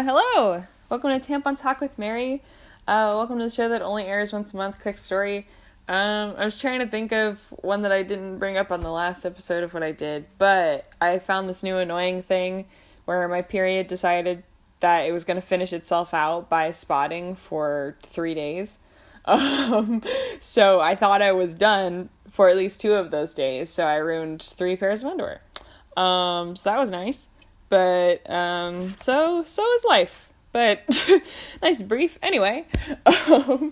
Hello! Welcome to Tampon Talk with Mary. Welcome to the show that only airs once a month. Quick story. I was trying to think of one that I didn't bring up on the last episode of what I did, but I found this new annoying thing where my period decided that it was going to finish itself out by spotting for 3 days. So I thought I was done for at least 2 of those days, so I ruined 3 pairs of underwear. So that was nice. But, so is life. But, nice brief. Anyway, I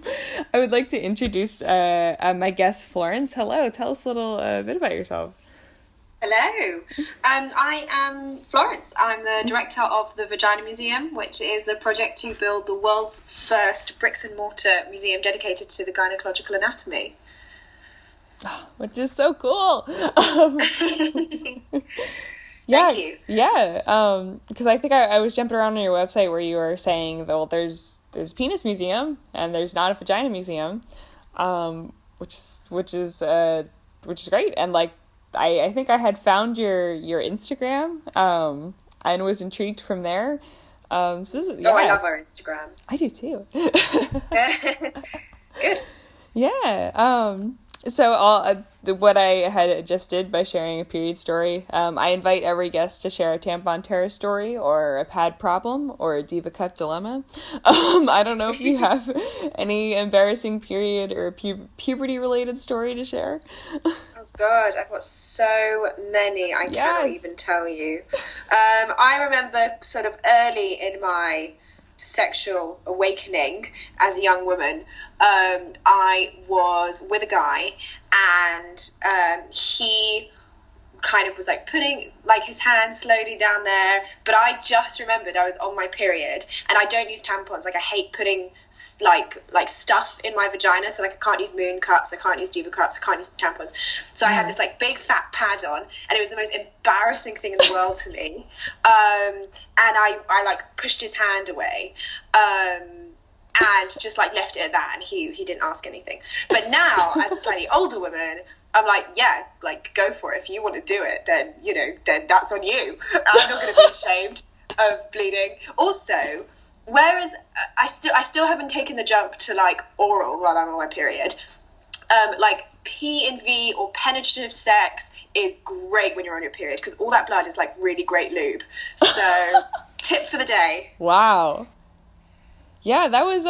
would like to introduce my guest, Florence. Hello, tell us a little bit about yourself. Hello, I am Florence. I'm the director of the Vagina Museum, which is the project to build the world's first bricks and mortar museum dedicated to the gynecological anatomy. Which is so cool. Yeah, thank you. Yeah, because I think I was jumping around on your website where you were saying that, well, there's a penis museum and there's not a vagina museum, which is great. And like I think I had found your Instagram and was intrigued from there. So this is, yeah. Oh, I love our Instagram. I do too. Good. Yeah. So what I had just did by sharing a period story, I invite every guest to share a tampon terror story or a pad problem or a diva cup dilemma. I don't know if you have any embarrassing period or puberty related story to share. Oh God, I've got so many. I cannot even tell you. I remember sort of early in my sexual awakening as a young woman, I was with a guy and he kind of was like putting like his hand slowly down there, but I just remembered I was on my period and I don't use tampons. Like I hate putting like stuff in my vagina, so like I can't use moon cups, I can't use diva cups, I can't use tampons. So I had this like big fat pad on and it was the most embarrassing thing in the world to me. And I like pushed his hand away and just like left it at that, and he didn't ask anything. But now as a slightly older woman, I'm like, yeah, like go for it. If you want to do it, then then that's on you. I'm not going to be ashamed of bleeding. Also, whereas I still haven't taken the jump to like oral while I'm on my period. Like P and V or penetrative sex is great when you're on your period because all that blood is like really great lube. So tip for the day. Wow. Yeah, that was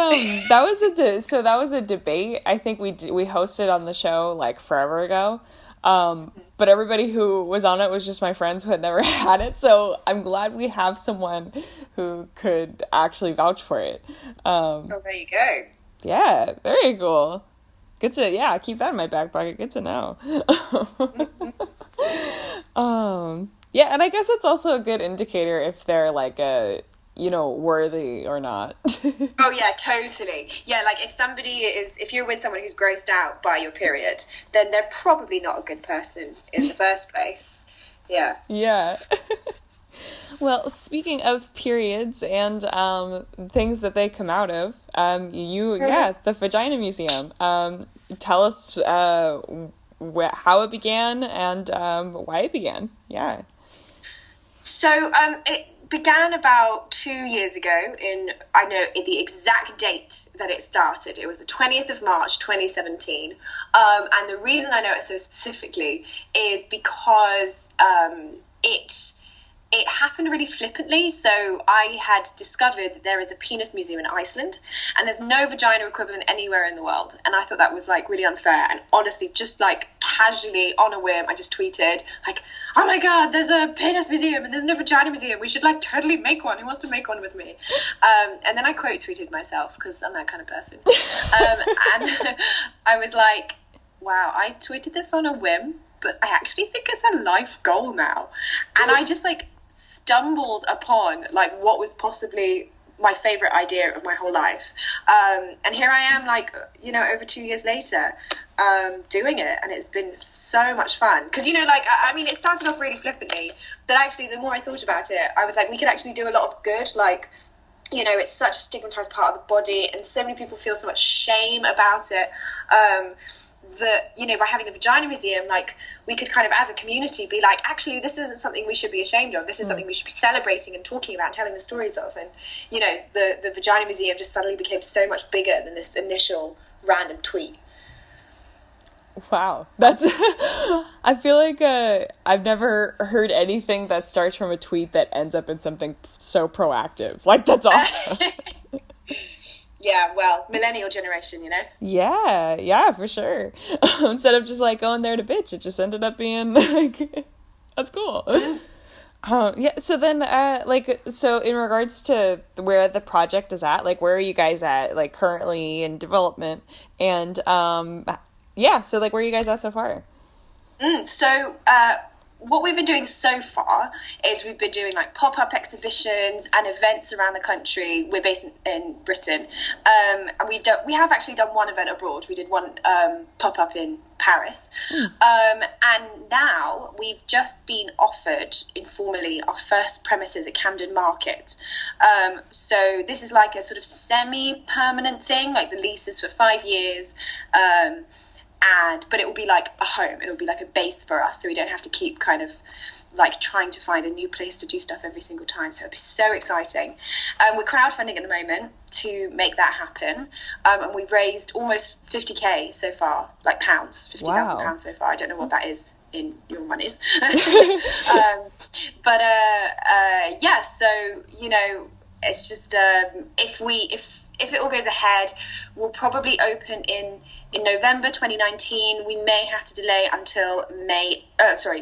a debate I think we hosted on the show like forever ago. But everybody who was on it was just my friends who had never had it. So I'm glad we have someone who could actually vouch for it. Oh, there you go. Yeah, very cool. Good to, keep that in my back pocket. Good to know. Yeah, and I guess it's also a good indicator if they're like worthy or not. Oh yeah, totally. Yeah, like if you're with someone who's grossed out by your period, then they're probably not a good person in the first place. Yeah. Yeah. Well, speaking of periods and things that they come out of, the Vagina Museum. Tell us how it began and why it began. Yeah. So it began about 2 years ago I know the exact date that it started. It was the 20th of March 2017, and the reason I know it so specifically is because it happened really flippantly. So I had discovered that there is a penis museum in Iceland and there's no vagina equivalent anywhere in the world, and I thought that was like really unfair. And honestly, just like casually on a whim, I just tweeted like, oh my God, there's a penis museum and there's no vagina museum, we should like totally make one, who wants to make one with me? And then I quote tweeted myself because I'm that kind of person. And I was like, wow, I tweeted this on a whim, but I actually think it's a life goal now. And I just like stumbled upon like what was possibly my favorite idea of my whole life, and here I am like over 2 years later doing it, and it's been so much fun because I mean it started off really flippantly, but actually the more I thought about it, I was like, we could actually do a lot of good. Like it's such a stigmatized part of the body and so many people feel so much shame about it, that, you know, by having a vagina museum, like, we could kind of, as a community, be like, actually, this isn't something we should be ashamed of. This is something we should be celebrating and talking about and telling the stories of. And, you know, the vagina museum just suddenly became so much bigger than this initial random tweet. Wow. That's, I feel like I've never heard anything that starts from a tweet that ends up in something so proactive. Like, that's awesome. Yeah, well, millennial generation, you know? Yeah, for sure. Instead of just, like, going there to bitch, it just ended up being, like, that's cool. Yeah, so then, like, so in regards to where the project is at, like, where are you guys at, like, currently in development? And, yeah, so, like, where are you guys at so far? So, what we've been doing so far is we've been doing like pop-up exhibitions and events around the country. We're based in Britain, and we have actually done one event abroad. We did one pop-up in Paris, and now we've just been offered informally our first premises at Camden Market. So this is like a sort of semi-permanent thing, like the lease is for 5 years, but it will be like a home. It will be like a base for us, so we don't have to keep kind of like trying to find a new place to do stuff every single time. So it'll be so exciting. We're crowdfunding at the moment to make that happen, and we've raised almost 50k so far, like pounds, 50,000 pounds so far. I don't know what that is in your monies, but yeah. So, you know, it's just if it all goes ahead, we'll probably open in November 2019. We may have to delay until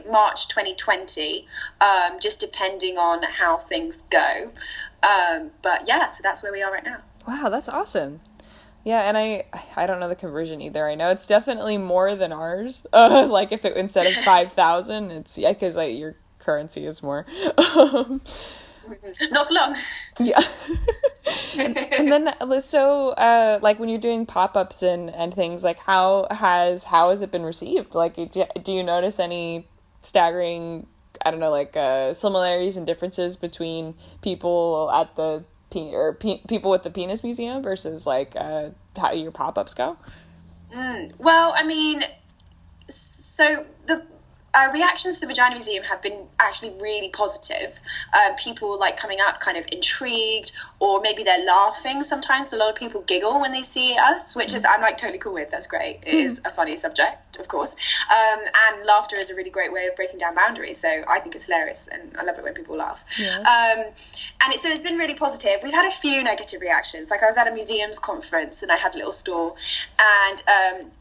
March 2020, just depending on how things go. But yeah, so that's where we are right now. Wow, that's awesome. Yeah, and I don't know the conversion either. I know it's definitely more than ours. Like if it instead of 5,000, it's because like your currency is more. Not for long. Yeah. and then so like when you're doing pop-ups and things, like how has it been received? Like do you notice any staggering, I don't know, like similarities and differences between people at the people with the penis museum versus like how your pop-ups go? Well, I mean, so the reactions to the Vagina Museum have been actually really positive. People like coming up kind of intrigued, or maybe they're laughing. Sometimes a lot of people giggle when they see us, which is I'm like totally cool with. That's great. It is a funny subject, of course. And laughter is a really great way of breaking down boundaries. So I think it's hilarious, and I love it when people laugh. Yeah. And so it's been really positive. We've had a few negative reactions. Like I was at a museums conference and I had a little stall, and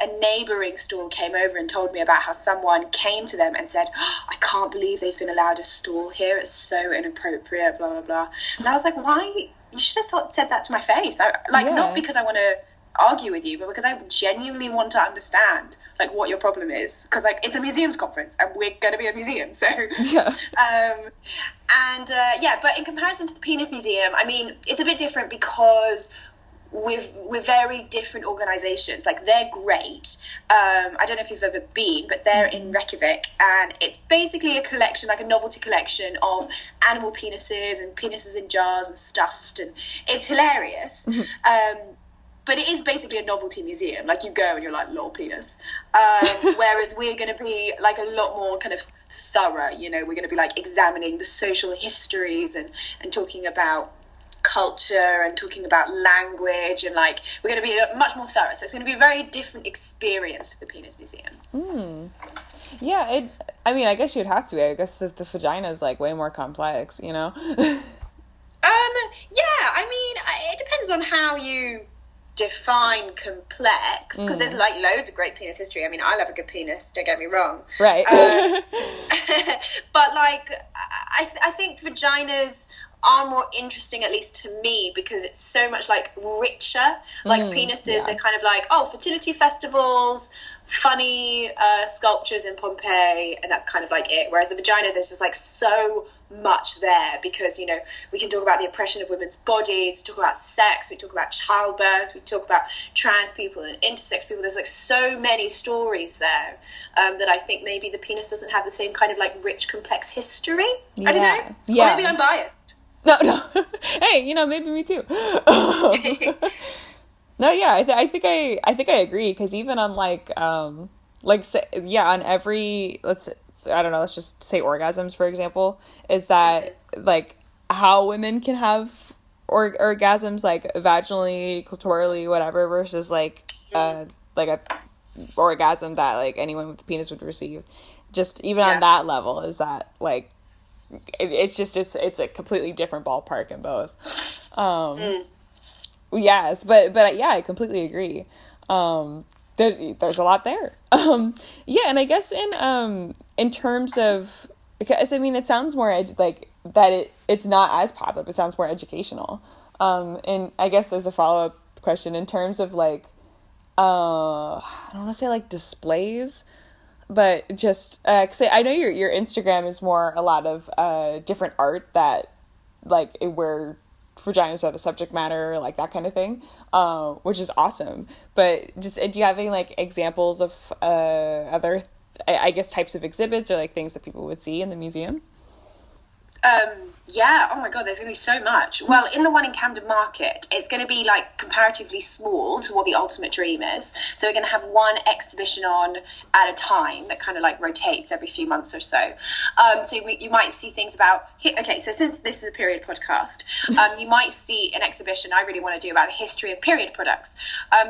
a neighbouring stall came over and told me about how someone came to them and said, oh, I can't believe they've been allowed a stall here. It's so inappropriate, blah, blah, blah. And I was like, why? You should have said that to my face. Not because I want to argue with you, but because I genuinely want to understand like what your problem is, because like it's a museums conference and we're going to be a museum, so yeah. But in comparison to the penis museum, I mean, it's a bit different because we're very different organizations. Like they're great. I don't know if you've ever been, but they're in Reykjavik, and it's basically a collection, like a novelty collection of animal penises and penises in jars and stuffed, and it's hilarious. But it is basically a novelty museum. Like you go and you're like, lol, penis. Whereas we're going to be like a lot more kind of thorough, you know, we're going to be like examining the social histories and talking about culture and talking about language, and like we're going to be much more thorough. So it's going to be a very different experience to the penis museum. Yeah, I mean, I guess you'd have to be. I guess the vagina is like way more complex, you know? Yeah, I mean, it depends on how you define complex, because there's like loads of great penis history. I mean, I love a good penis, don't get me wrong, right? But like I think vaginas are more interesting, at least to me, because it's so much like richer. Like penises, they're kind of like, oh, fertility festivals, funny sculptures in Pompeii, and that's kind of like it. Whereas the vagina, there's just like so much there, because, you know, we can talk about the oppression of women's bodies, we talk about sex, we talk about childbirth, we talk about trans people and intersex people. There's like so many stories there that I think maybe the penis doesn't have the same kind of like rich, complex history. Yeah. I don't know. Yeah. Or maybe I'm biased. No. Hey, you know, maybe me too. No, yeah, I think I agree, because even on on every, I don't know, let's just say orgasms, for example, is that like how women can have orgasms, like vaginally, clitorally, whatever, versus like a orgasm that like anyone with a penis would receive. Just even on that level, is that like it's a completely different ballpark in both. Yes, but yeah, I completely agree. There's a lot there. Yeah, and I guess in terms of, because I mean, it sounds more it's not as pop up. It sounds more educational. And I guess as a follow up question, in terms of like, I don't want to say like displays, but just cause I know your Instagram is more a lot of different art that like where vaginas are the subject matter, like that kind of thing, which is awesome. But just, do you have any like examples of other I guess types of exhibits or like things that people would see in the museum? Yeah, oh my god, there's going to be so much. Well, in the one in Camden Market, it's going to be like comparatively small to what the Ultimate Dream is. So we're going to have one exhibition on at a time that kind of like rotates every few months or so. You might see things about, okay, so since this is a period podcast, you might see an exhibition I really want to do about the history of period products,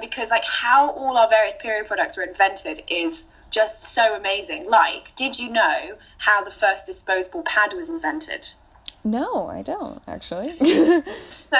because like how all our various period products were invented is just so amazing. Like, did you know how the first disposable pad was invented? No, I don't, actually. So,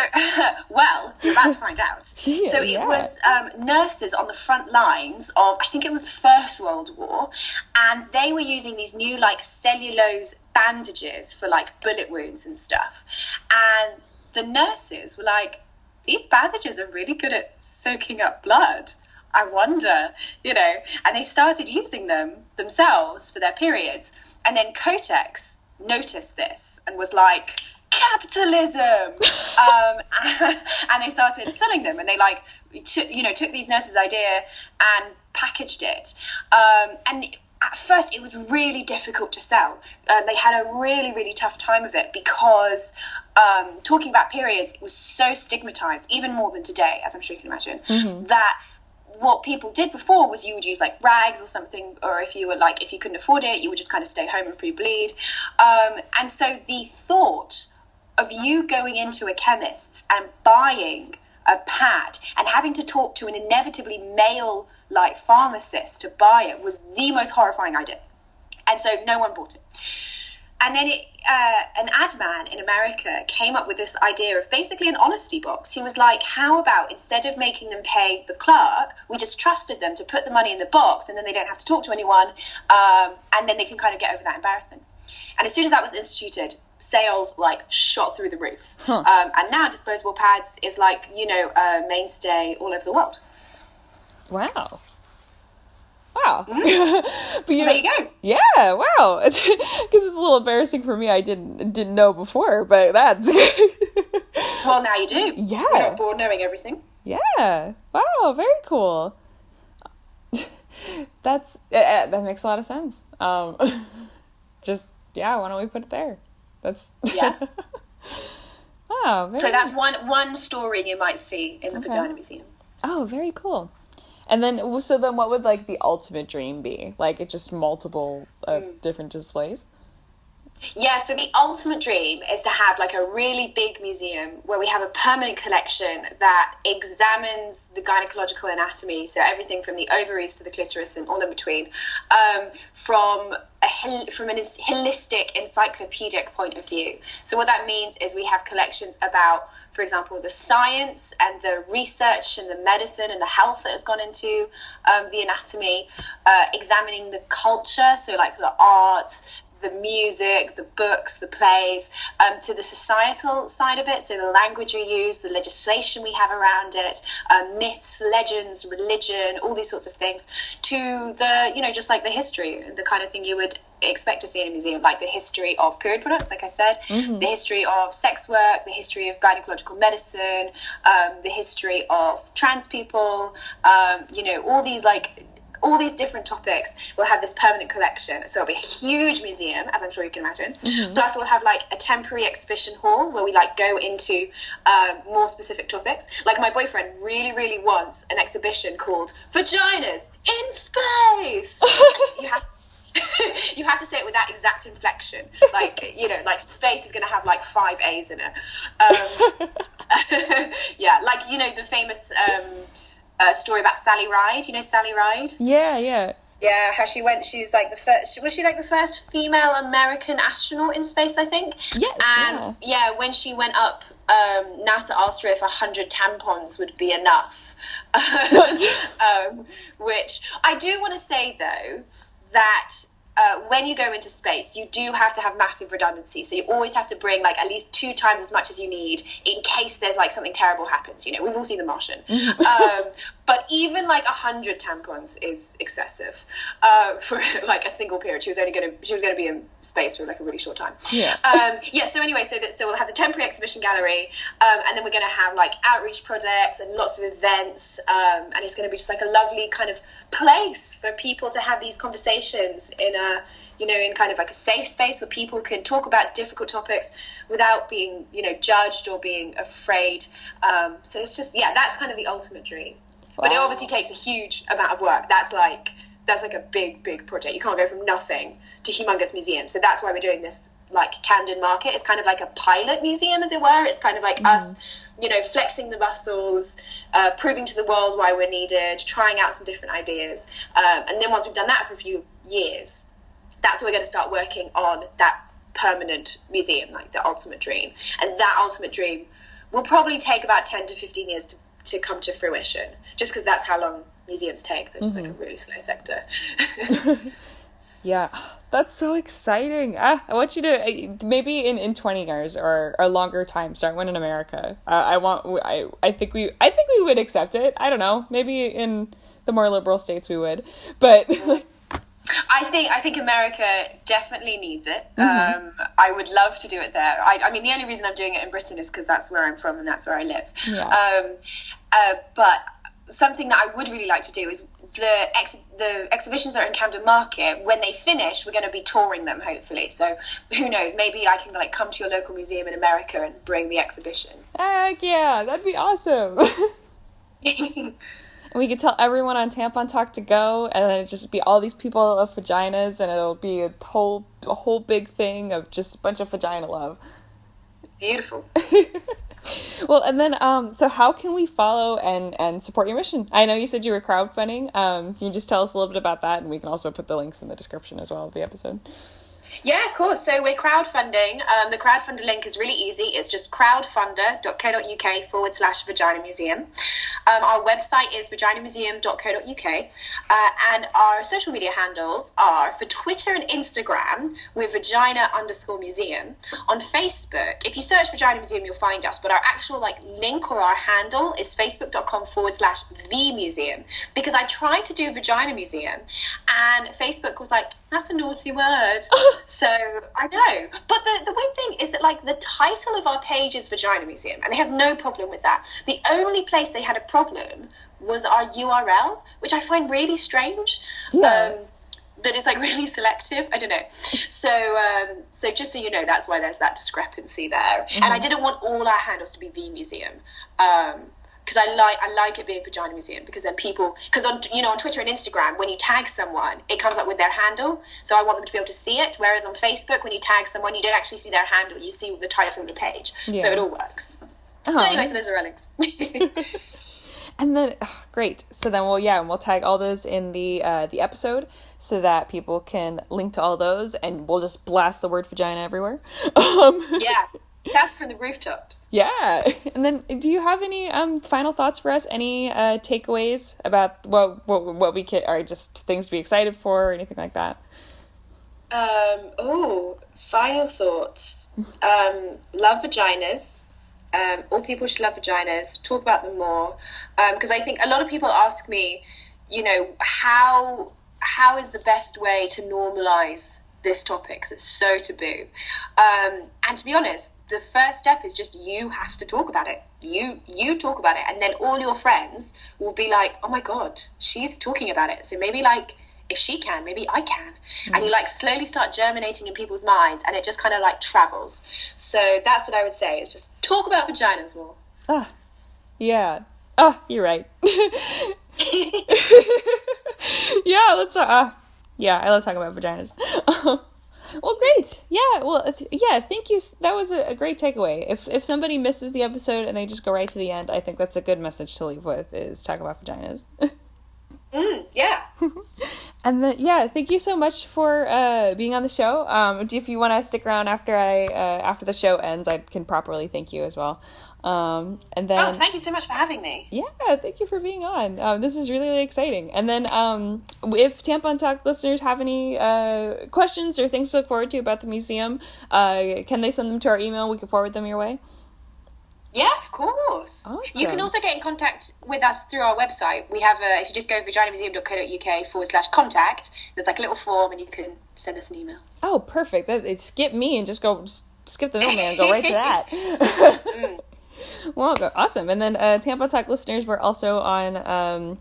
well, you're about to find out. Yeah, so it was nurses on the front lines of, I think it was the First World War, and they were using these new, like, cellulose bandages for, like, bullet wounds and stuff. And the nurses were like, these bandages are really good at soaking up blood. I wonder, and they started using them themselves for their periods. And then Kotex noticed this and was like, capitalism! And they started selling them, and they took these nurses' idea and packaged it. And at first it was really difficult to sell. They had a really, really tough time of it because talking about periods was so stigmatized, even more than today, as I'm sure you can imagine, that what people did before was you would use like rags or something, or if you couldn't afford it, you would just kind of stay home and free bleed. And so the thought of you going into a chemist's and buying a pad and having to talk to an inevitably male like pharmacist to buy it was the most horrifying idea. And so no one bought it. And then an ad man in America came up with this idea of basically an honesty box. He was like, how about instead of making them pay the clerk, we just trusted them to put the money in the box, and then they don't have to talk to anyone, and then they can kind of get over that embarrassment. And as soon as that was instituted, sales like shot through the roof. And now disposable pads is like, a mainstay all over the world. Wow. But there you go. Yeah, wow. Because it's a little embarrassing for me. I didn't know before, but that's well, now you do. Yeah. You're not bored knowing everything. Yeah. Wow, very cool. That makes a lot of sense. Just, why don't we put it there? That's wow. So that's one story you might see in the Vagina Museum. Oh, very cool. And then, what would, like, the ultimate dream be? Like, it's just multiple different displays? Yeah, so the ultimate dream is to have, like, a really big museum where we have a permanent collection that examines the gynecological anatomy, so everything from the ovaries to the clitoris and all in between, from a holistic, encyclopedic point of view. So what that means is we have collections about, for example, the science and the research and the medicine and the health that has gone into the anatomy, examining the culture, so like the art, the music, the books, the plays, to the societal side of it, so the language we use, the legislation we have around it, myths, legends, religion, all these sorts of things, to the, just like the history, the kind of thing you would expect to see in a museum, like the history of period products, like I said, the history of sex work, the history of gynecological medicine, the history of trans people, all these like all these different topics. We'll have this permanent collection, so it'll be a huge museum, as I'm sure you can imagine. Plus we'll have like a temporary exhibition hall where we like go into more specific topics. Like my boyfriend really, really wants an exhibition called Vaginas in Space. You have to say it with that exact inflection, like, you know, like space is going to have like 5 A's in it. Yeah, like, you know, the famous story about Sally Ride. You know Sally Ride? Yeah, how she was like the first female American astronaut in space, I think. Yes. And when she went up, NASA asked her if 100 tampons would be enough. Which I do want to say though, that when you go into space, you do have to have massive redundancy. So you always have to bring like at least 2 times as much as you need in case there's like something terrible happens. You know, we've all seen The Martian. But even like 100 tampons is excessive for like a single period. She was going to be in space for like a really short time. So anyway, so we'll have the temporary exhibition gallery, and then we're going to have like outreach projects and lots of events, and it's going to be just like a lovely kind of place for people to have these conversations in a, you know, in kind of like a safe space where people can talk about difficult topics without being, you know, judged or being afraid. So it's just, that's kind of the ultimate dream. Wow. But it obviously takes a huge amount of work. That's like a big project. You can't go from nothing to humongous museum. So that's why we're doing this like Camden Market. It's kind of like a pilot museum, as it were. It's kind of like us, you know, flexing the muscles, proving to the world why we're needed, trying out some different ideas. And then once we've done that for a few years, that's when we're going to start working on that permanent museum, like the ultimate dream. And that ultimate dream will probably take about 10 to 15 years to come to fruition, just because that's how long museums take. They're just like a really slow sector. Yeah, that's so exciting. I want you to maybe in 20 years or a longer time start one in America. I think we would accept it. I don't know, maybe in the more liberal states we would, but I think America definitely needs it. I would love to do it there. I mean, the only reason I'm doing it in Britain is because that's where I'm from and that's where I live. But something that I would really like to do is the exhibitions that are in Camden Market, when they finish, we're going to be touring them, hopefully. So who knows, maybe I can like come to your local museum in America and bring the exhibition. Heck yeah, that'd be awesome. And we could tell everyone on Tampon Talk to go, and then it'd just be all these people of vaginas, and it'll be a whole big thing of just a bunch of vagina love. Beautiful. Well, and then, so how can we follow and support your mission? I know you said you were crowdfunding. Can you just tell us a little bit about that? And we can also put the links in the description as well of the episode. Yeah, of course. So we're crowdfunding. The crowdfunder link is really easy. It's just crowdfunder.co.uk/Vagina Museum. Our website is vaginamuseum.co.uk. And our social media handles are, for Twitter and Instagram, we're vagina_museum. On Facebook, if you search Vagina Museum, you'll find us. But our actual link or our handle is facebook.com/VMuseum. Because I tried to do Vagina Museum and Facebook was like, that's a naughty word. So I know, but the weird thing is that the title of our page is Vagina Museum, and they have no problem with that. The only place they had a problem was our URL, which I find really strange. That it's really selective. I don't know. So just so you know, that's why there's that discrepancy there. And I didn't want all our handles to be V Museum. Because I like it being Vagina Museum, because then people, because on Twitter and Instagram, when you tag someone, it comes up with their handle, so I want them to be able to see it, whereas on Facebook, when you tag someone, you don't actually see their handle, you see the title of the page, so it all works. So anyway, so those are our links. And then, great, so then we'll tag all those in the episode, so that people can link to all those, and we'll just blast the word vagina everywhere. Yeah. That's from the rooftops. Yeah. And then, do you have any final thoughts for us? Any takeaways about what we can, or just things to be excited for, or anything like that? Final thoughts. Love vaginas. All people should love vaginas. Talk about them more. Because I think a lot of people ask me, how is the best way to normalize this topic because it's so taboo. And to be honest, the first step is just you have to talk about it. You talk about it, and then all your friends will be like, oh my God, she's talking about it. So maybe like, if she can, maybe I can. And you like slowly start germinating in people's minds, and it just kind of like travels. So that's what I would say, is just talk about vaginas more. Yeah. You're right. Yeah, let's yeah, I love talking about vaginas. Well, great. Yeah, well, thank you. That was a great takeaway. If somebody misses the episode and they just go right to the end, I think that's a good message to leave with, is talk about vaginas. Yeah. And then, thank you so much for being on the show. If you want to stick around after the show ends, I can properly thank you as well. And then, thank you so much for having me. Yeah, thank you for being on. This is really, really exciting. And then, if Tampon Talk listeners have any questions or things to look forward to about the museum, can they send them to our email? We can forward them your way. Yeah, of course. Awesome. You can also get in contact with us through our website. We have if you just go vaginamuseum.co.uk/contact, there's like a little form and you can send us an email. Oh, perfect. Skip me and just skip the middleman and go right to that. Well, awesome. And then Tampon Talk listeners, we're also on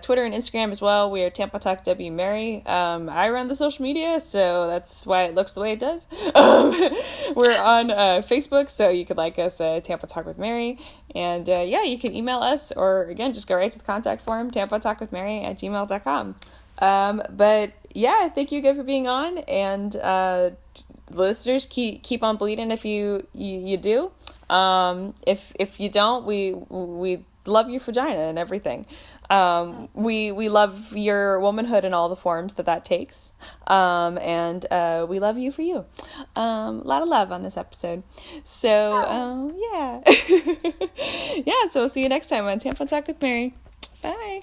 Twitter and Instagram as well. We are Tampon Talk W Mary. I run the social media, so that's why it looks the way it does. We're on Facebook, so you could like us, Tampon Talk with Mary. And you can email us, or again, just go right to the contact form, tampontalkwithmary@gmail.com. But yeah, thank you again for being on, and listeners, keep on bleeding if you do. If you don't, we love your vagina and everything. We love your womanhood in all the forms that takes. And we love you for you. A lot of love on this episode. So, yeah. Yeah, so we'll see you next time on Tampon Talk with Mary. Bye.